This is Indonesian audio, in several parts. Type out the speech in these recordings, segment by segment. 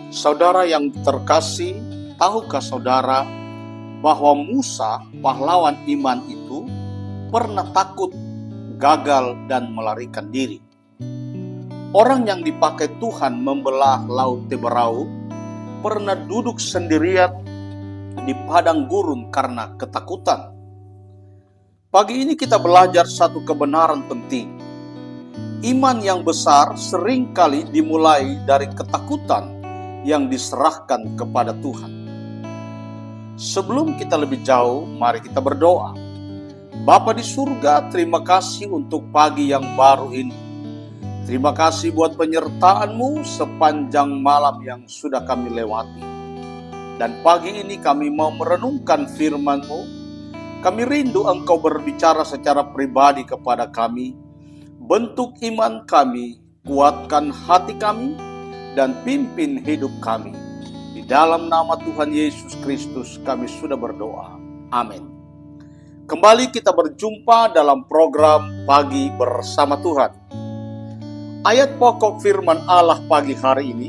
Saudara yang terkasih, tahukah saudara bahwa Musa, pahlawan iman itu, pernah takut, gagal, dan melarikan diri? Orang yang dipakai Tuhan membelah Laut Teberau pernah duduk sendirian di padang gurun karena ketakutan. Pagi ini kita belajar satu kebenaran penting. Iman yang besar seringkali dimulai dari ketakutan yang diserahkan kepada Tuhan. Sebelum kita lebih jauh, mari kita berdoa. Bapa di surga, terima kasih untuk pagi yang baru ini. Terima kasih buat penyertaan-Mu sepanjang malam yang sudah kami lewati. Dan pagi ini kami mau merenungkan firman-Mu. Kami rindu Engkau berbicara secara pribadi kepada kami. Bentuk iman kami, kuatkan hati kami, dan pimpin hidup kami. Di dalam nama Tuhan Yesus Kristus kami sudah berdoa. Amin. Kembali kita berjumpa dalam program Pagi Bersama Tuhan. Ayat pokok firman Allah pagi hari ini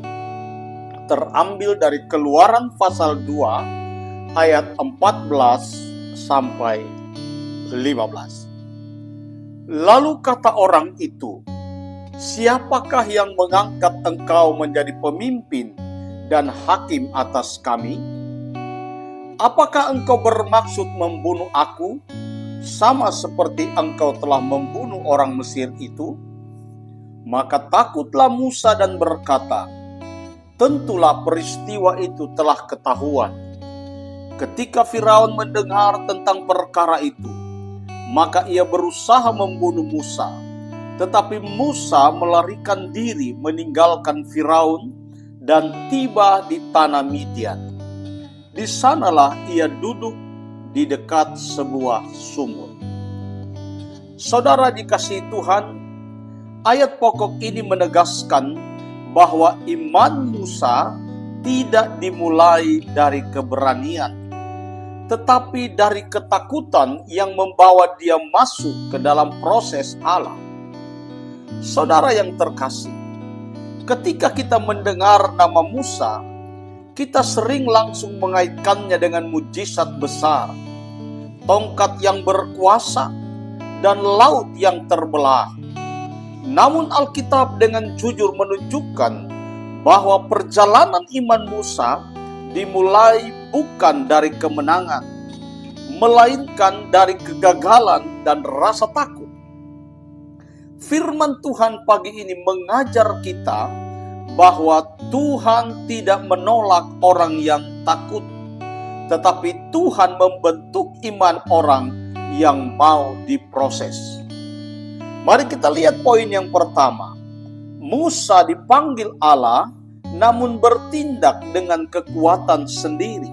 terambil dari Keluaran pasal 2 ayat 14 sampai 15. Lalu kata orang itu, "Siapakah yang mengangkat engkau menjadi pemimpin dan hakim atas kami? Apakah engkau bermaksud membunuh aku, sama seperti engkau telah membunuh orang Mesir itu?" Maka takutlah Musa dan berkata, "Tentulah peristiwa itu telah ketahuan." Ketika Firaun mendengar tentang perkara itu, maka ia berusaha membunuh Musa. Tetapi Musa melarikan diri meninggalkan Firaun dan tiba di tanah Midian. Di sanalah ia duduk di dekat sebuah sumur. Saudara dikasihi Tuhan, ayat pokok ini menegaskan bahwa iman Musa tidak dimulai dari keberanian, tetapi dari ketakutan yang membawa dia masuk ke dalam proses Allah. Saudara yang terkasih, ketika kita mendengar nama Musa, kita sering langsung mengaitkannya dengan mujizat besar, tongkat yang berkuasa, dan laut yang terbelah. Namun Alkitab dengan jujur menunjukkan bahwa perjalanan iman Musa dimulai bukan dari kemenangan, melainkan dari kegagalan dan rasa takut. Firman Tuhan pagi ini mengajar kita bahwa Tuhan tidak menolak orang yang takut, tetapi Tuhan membentuk iman orang yang mau diproses. Mari kita lihat poin yang pertama. Musa dipanggil Allah, namun bertindak dengan kekuatan sendiri.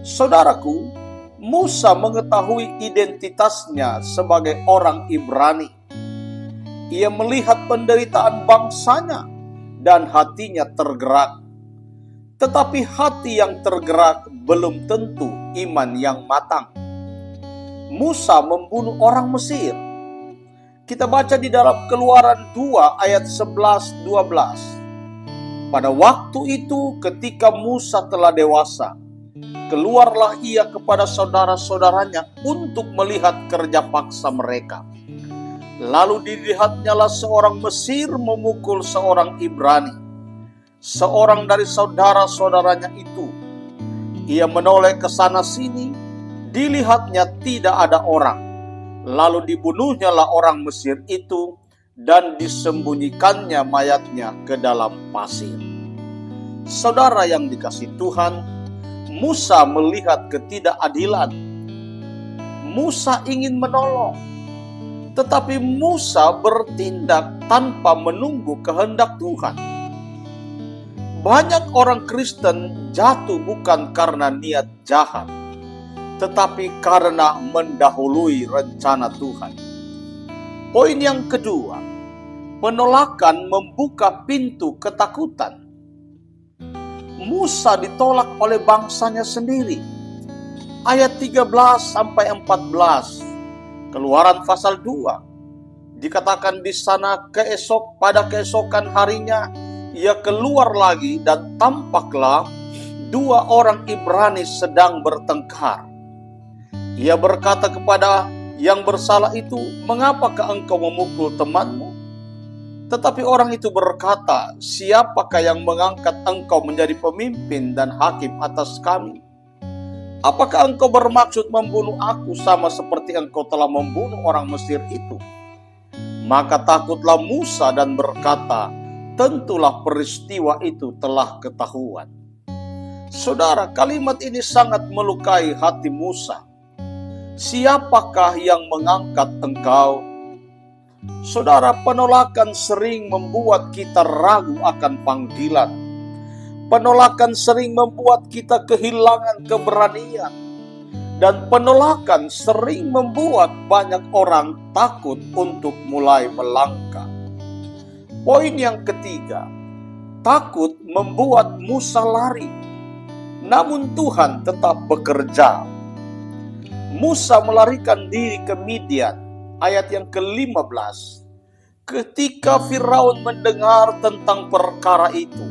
Saudaraku, Musa mengetahui identitasnya sebagai orang Ibrani. Ia melihat penderitaan bangsanya dan hatinya tergerak. Tetapi hati yang tergerak belum tentu iman yang matang. Musa membunuh orang Mesir. Kita baca di dalam Keluaran 2 ayat 11-12. Pada waktu itu ketika Musa telah dewasa, keluarlah ia kepada saudara-saudaranya untuk melihat kerja paksa mereka. Lalu dilihatnyalah seorang Mesir memukul seorang Ibrani, seorang dari saudara-saudaranya itu. Ia menoleh ke sana sini, dilihatnya tidak ada orang. Lalu dibunuhnyalah orang Mesir itu dan disembunyikannya mayatnya ke dalam pasir. Saudara yang dikasihi Tuhan, Musa melihat ketidakadilan. Musa ingin menolong, tetapi Musa bertindak tanpa menunggu kehendak Tuhan. Banyak orang Kristen jatuh bukan karena niat jahat, tetapi karena mendahului rencana Tuhan. Poin yang kedua, penolakan membuka pintu ketakutan. Musa ditolak oleh bangsanya sendiri. Ayat 13-14, Keluaran pasal 2. Dikatakan di sana pada keesokan harinya, ia keluar lagi dan tampaklah dua orang Ibrani sedang bertengkar. Ia berkata kepada yang bersalah itu, "Mengapakah engkau memukul temanmu?" Tetapi orang itu berkata, "Siapakah yang mengangkat engkau menjadi pemimpin dan hakim atas kami? Apakah engkau bermaksud membunuh aku sama seperti engkau telah membunuh orang Mesir itu?" Maka takutlah Musa dan berkata, "Tentulah peristiwa itu telah ketahuan." Saudara, kalimat ini sangat melukai hati Musa. Siapakah yang mengangkat engkau? Saudara, penolakan sering membuat kita ragu akan panggilan. Penolakan sering membuat kita kehilangan keberanian. Dan penolakan sering membuat banyak orang takut untuk mulai melangkah. Poin yang ketiga, takut membuat Musa lari. Namun Tuhan tetap bekerja. Musa melarikan diri ke Midian, ayat yang ke-15. Ketika Firaun mendengar tentang perkara itu,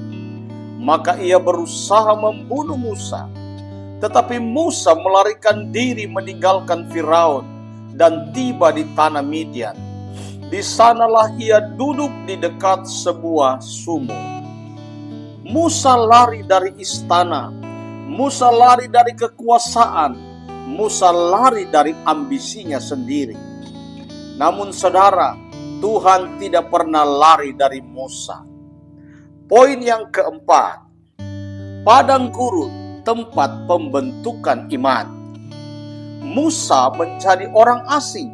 maka ia berusaha membunuh Musa. Tetapi Musa melarikan diri meninggalkan Firaun dan tiba di tanah Midian. Di sanalah ia duduk di dekat sebuah sumur. Musa lari dari istana, Musa lari dari kekuasaan, Musa lari dari ambisinya sendiri. Namun saudara, Tuhan tidak pernah lari dari Musa. Poin yang keempat, padang gurun, tempat pembentukan iman. Musa menjadi orang asing.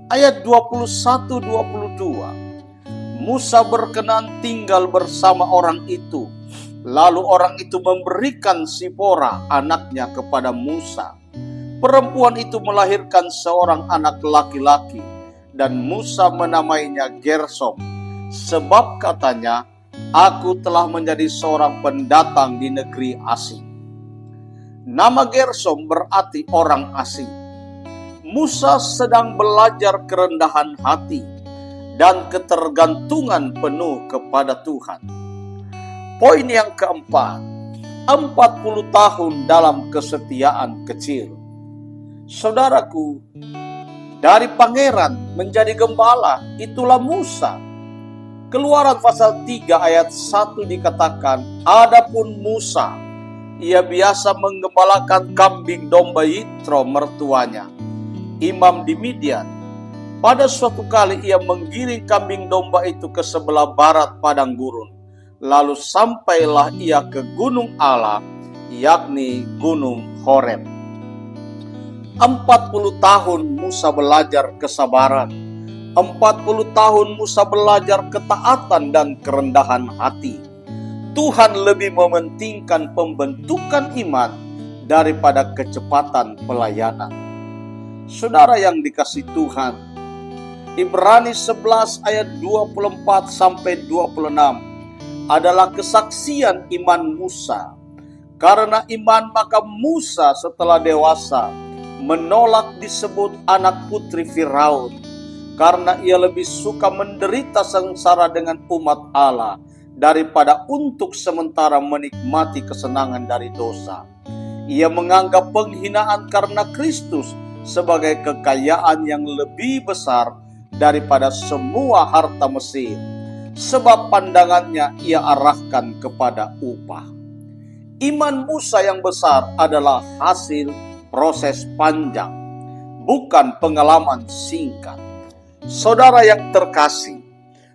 Ayat 21-22. Musa berkenan tinggal bersama orang itu. Lalu orang itu memberikan Sipora anaknya kepada Musa. Perempuan itu melahirkan seorang anak laki-laki, dan Musa menamainya Gersom, sebab katanya, "Aku telah menjadi seorang pendatang di negeri asing." Nama Gersom berarti orang asing. Musa sedang belajar kerendahan hati dan ketergantungan penuh kepada Tuhan. Poin yang keempat, 40 tahun dalam kesetiaan kecil. Saudaraku, dari pangeran menjadi gembala, itulah Musa. Keluaran pasal 3 ayat 1 dikatakan, "Adapun Musa, ia biasa menggembalakan kambing domba Yitro mertuanya, imam di Midian. Pada suatu kali ia menggiring kambing domba itu ke sebelah barat padang gurun. Lalu sampailah ia ke gunung Allah, yakni gunung Horeb." 40 tahun Musa belajar kesabaran. 40 tahun Musa belajar ketaatan dan kerendahan hati. Tuhan lebih mementingkan pembentukan iman daripada kecepatan pelayanan. Saudara yang dikasihi Tuhan, Ibrani 11 ayat 24-26 adalah kesaksian iman Musa. Karena iman maka Musa setelah dewasa menolak disebut anak putri Firaun, karena ia lebih suka menderita sengsara dengan umat Allah daripada untuk sementara menikmati kesenangan dari dosa. Ia menganggap penghinaan karena Kristus sebagai kekayaan yang lebih besar daripada semua harta Mesir, sebab pandangannya ia arahkan kepada upah. Iman Musa yang besar adalah hasil proses panjang, bukan pengalaman singkat. Saudara yang terkasih,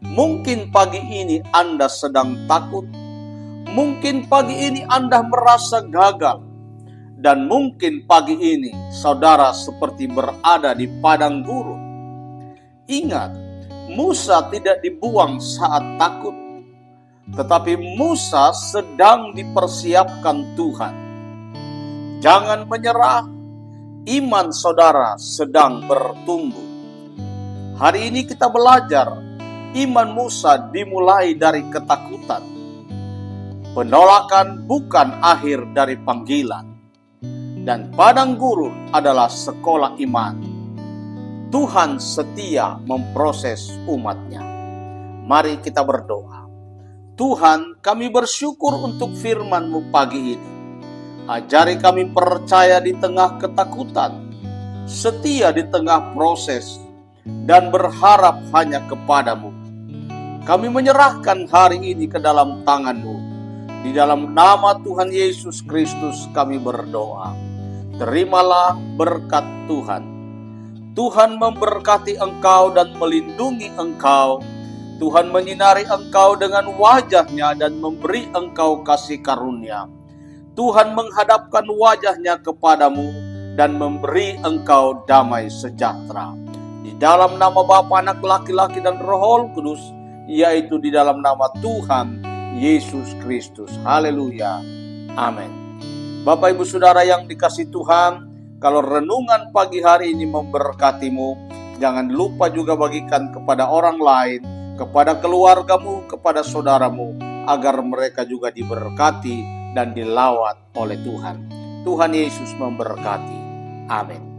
mungkin pagi ini Anda sedang takut, mungkin pagi ini Anda merasa gagal, dan mungkin pagi ini saudara seperti berada di padang gurun. Ingat, Musa tidak dibuang saat takut, tetapi Musa sedang dipersiapkan Tuhan. Jangan menyerah, iman saudara sedang bertumbuh. Hari ini kita belajar, iman Musa dimulai dari ketakutan. Penolakan bukan akhir dari panggilan. Dan padang gurun adalah sekolah iman. Tuhan setia memproses umatnya. Mari kita berdoa. Tuhan, kami bersyukur untuk firman-Mu pagi ini. Ajari kami percaya di tengah ketakutan, setia di tengah proses, dan berharap hanya kepadamu. Kami menyerahkan hari ini ke dalam tangan-Mu. Di dalam nama Tuhan Yesus Kristus kami berdoa. Terimalah berkat Tuhan. Tuhan memberkati engkau dan melindungi engkau. Tuhan menyinari engkau dengan wajah-Nya dan memberi engkau kasih karunia. Tuhan menghadapkan wajah-Nya kepadamu dan memberi engkau damai sejahtera. Di dalam nama Bapa, Anak, Laki-laki, dan Roh Kudus, yaitu di dalam nama Tuhan Yesus Kristus. Haleluya. Amin. Bapak, Ibu, Saudara yang dikasihi Tuhan, kalau renungan pagi hari ini memberkatimu, jangan lupa juga bagikan kepada orang lain, kepada keluargamu, kepada saudaramu, agar mereka juga diberkati dan dilawat oleh Tuhan. Tuhan Yesus memberkati. Amin.